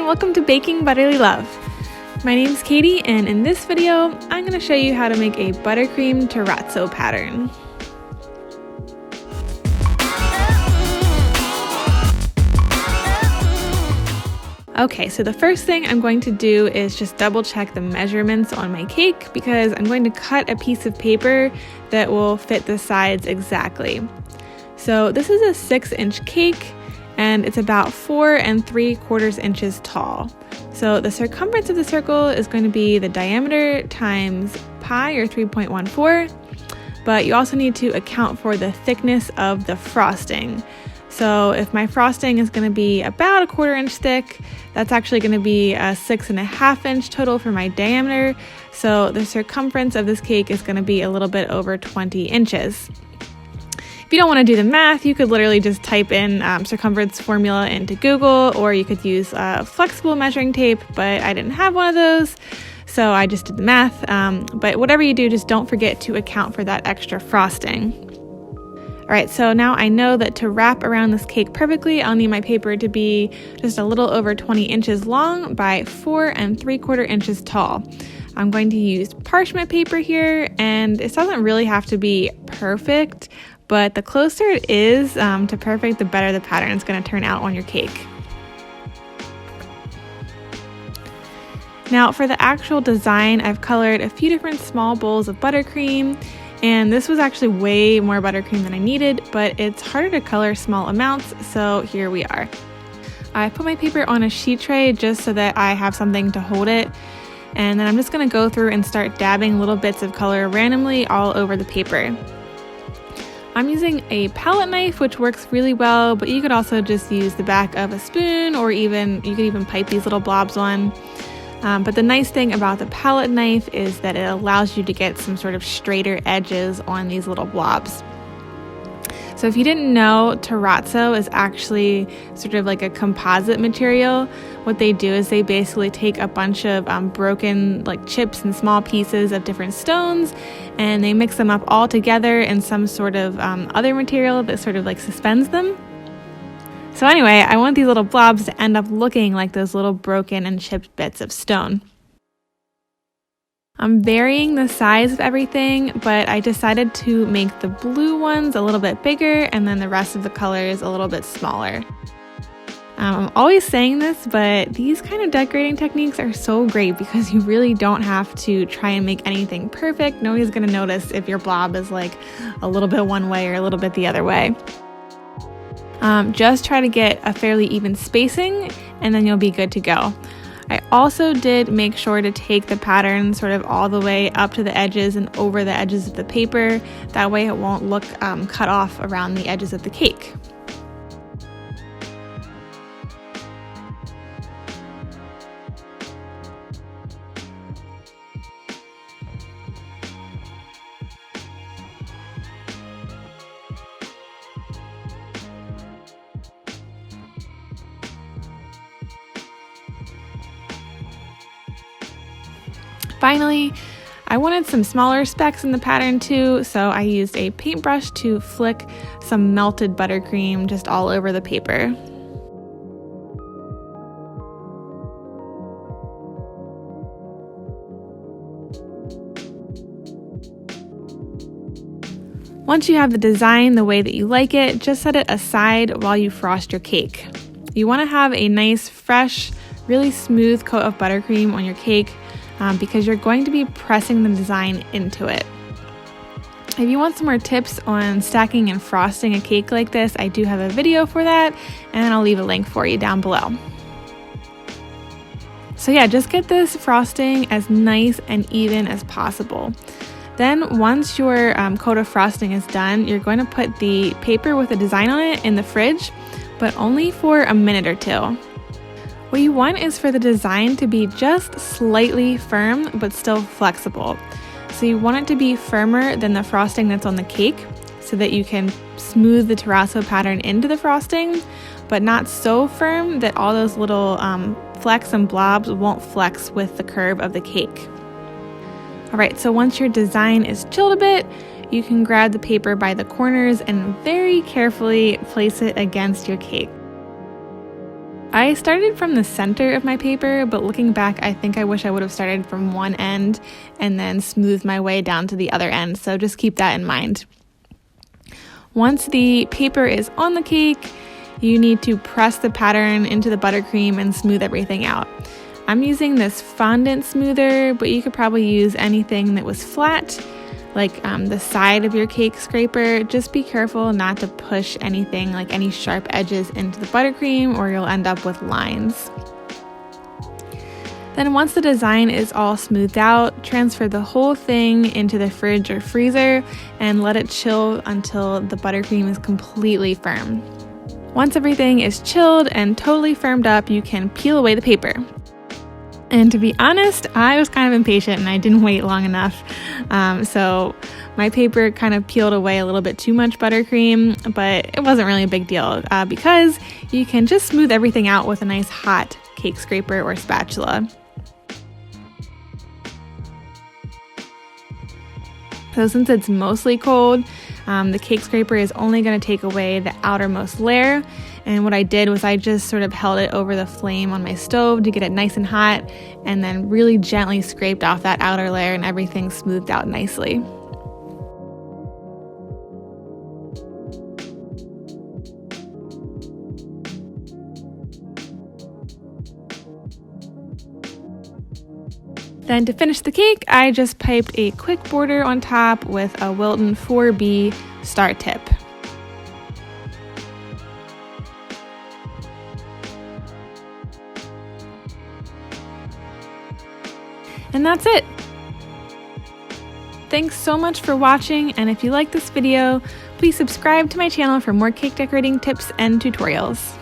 and welcome to Baking Butterly Love. My name's Katie, and in this video, I'm going to show you how to make a buttercream terrazzo pattern. Okay, so the first thing I'm going to do is just double check the measurements on my cake because I'm going to cut a piece of paper that will fit the sides exactly. So this is a 6-inch cake and it's about 4 3/4 inches tall. So the circumference of the circle is going to be the diameter times pi, or 3.14, but you also need to account for the thickness of the frosting. So if my frosting is going to be about 1/4 inch thick, that's actually going to be a 6.5 inch total for my diameter. So the circumference of this cake is going to be a little bit over 20 inches. If you don't want to do the math, you could literally just type in circumference formula into Google, or you could use flexible measuring tape, but I didn't have one of those, so I just did the math. But whatever you do, just don't forget to account for that extra frosting. Alright, so now I know that to wrap around this cake perfectly, I'll need my paper to be just a little over 20 inches long by 4 3/4 inches tall. I'm going to use parchment paper here, and this doesn't really have to be perfect, but the closer it is to perfect, the better the pattern is going to turn out on your cake. Now for the actual design, I've colored a few different small bowls of buttercream. And this was actually way more buttercream than I needed, but it's harder to color small amounts, so here we are. I put my paper on a sheet tray just so that I have something to hold it, and then I'm just going to go through and start dabbing little bits of color randomly all over the paper. I'm using a palette knife, which works really well, but you could also just use the back of a spoon, or you could even pipe these little blobs on. But the nice thing about the palette knife is that it allows you to get some sort of straighter edges on these little blobs. So if you didn't know, terrazzo is actually sort of like a composite material. What they do is they basically take a bunch of broken chips and small pieces of different stones, and they mix them up all together in some sort of other material that sort of suspends them. So anyway, I want these little blobs to end up looking like those little broken and chipped bits of stone. I'm varying the size of everything, but I decided to make the blue ones a little bit bigger and then the rest of the colors a little bit smaller. I'm always saying this, but these kind of decorating techniques are so great because you really don't have to try and make anything perfect. Nobody's going to notice if your blob is a little bit one way or a little bit the other way. Just try to get a fairly even spacing, and then you'll be good to go. I also did make sure to take the pattern sort of all the way up to the edges and over the edges of the paper. That way it won't look cut off around the edges of the cake. Finally, I wanted some smaller specks in the pattern too, so I used a paintbrush to flick some melted buttercream just all over the paper. Once you have the design the way that you like it, just set it aside while you frost your cake. You want to have a nice, fresh, really smooth coat of buttercream on your cake, because you're going to be pressing the design into it. If you want some more tips on stacking and frosting a cake like this, I do have a video for that, and I'll leave a link for you down below. So yeah, just get this frosting as nice and even as possible. Then once your coat of frosting is done, you're going to put the paper with the design on it in the fridge, but only for a minute or two. What you want is for the design to be just slightly firm, but still flexible. So you want it to be firmer than the frosting that's on the cake so that you can smooth the terrazzo pattern into the frosting, but not so firm that all those little flecks and blobs won't flex with the curve of the cake. Alright, so once your design is chilled a bit, you can grab the paper by the corners and very carefully place it against your cake. I started from the center of my paper, but looking back, I think I wish I would have started from one end and then smoothed my way down to the other end, so just keep that in mind. Once the paper is on the cake, you need to press the pattern into the buttercream and smooth everything out. I'm using this fondant smoother, but you could probably use anything that was flat, like the side of your cake scraper. Just be careful not to push anything, like any sharp edges, into the buttercream, or you'll end up with lines. Then once the design is all smoothed out, transfer the whole thing into the fridge or freezer and let it chill until the buttercream is completely firm. Once everything is chilled and totally firmed up, you can peel away the paper. And to be honest, I was kind of impatient and I didn't wait long enough. So my paper kind of peeled away a little bit too much buttercream, but it wasn't really a big deal because you can just smooth everything out with a nice hot cake scraper or spatula. So since it's mostly cold, the cake scraper is only going to take away the outermost layer. And what I did was I just sort of held it over the flame on my stove to get it nice and hot, and then really gently scraped off that outer layer and everything smoothed out nicely. Then to finish the cake, I just piped a quick border on top with a Wilton 4B star tip. And that's it. Thanks so much for watching, and if you like this video, please subscribe to my channel for more cake decorating tips and tutorials.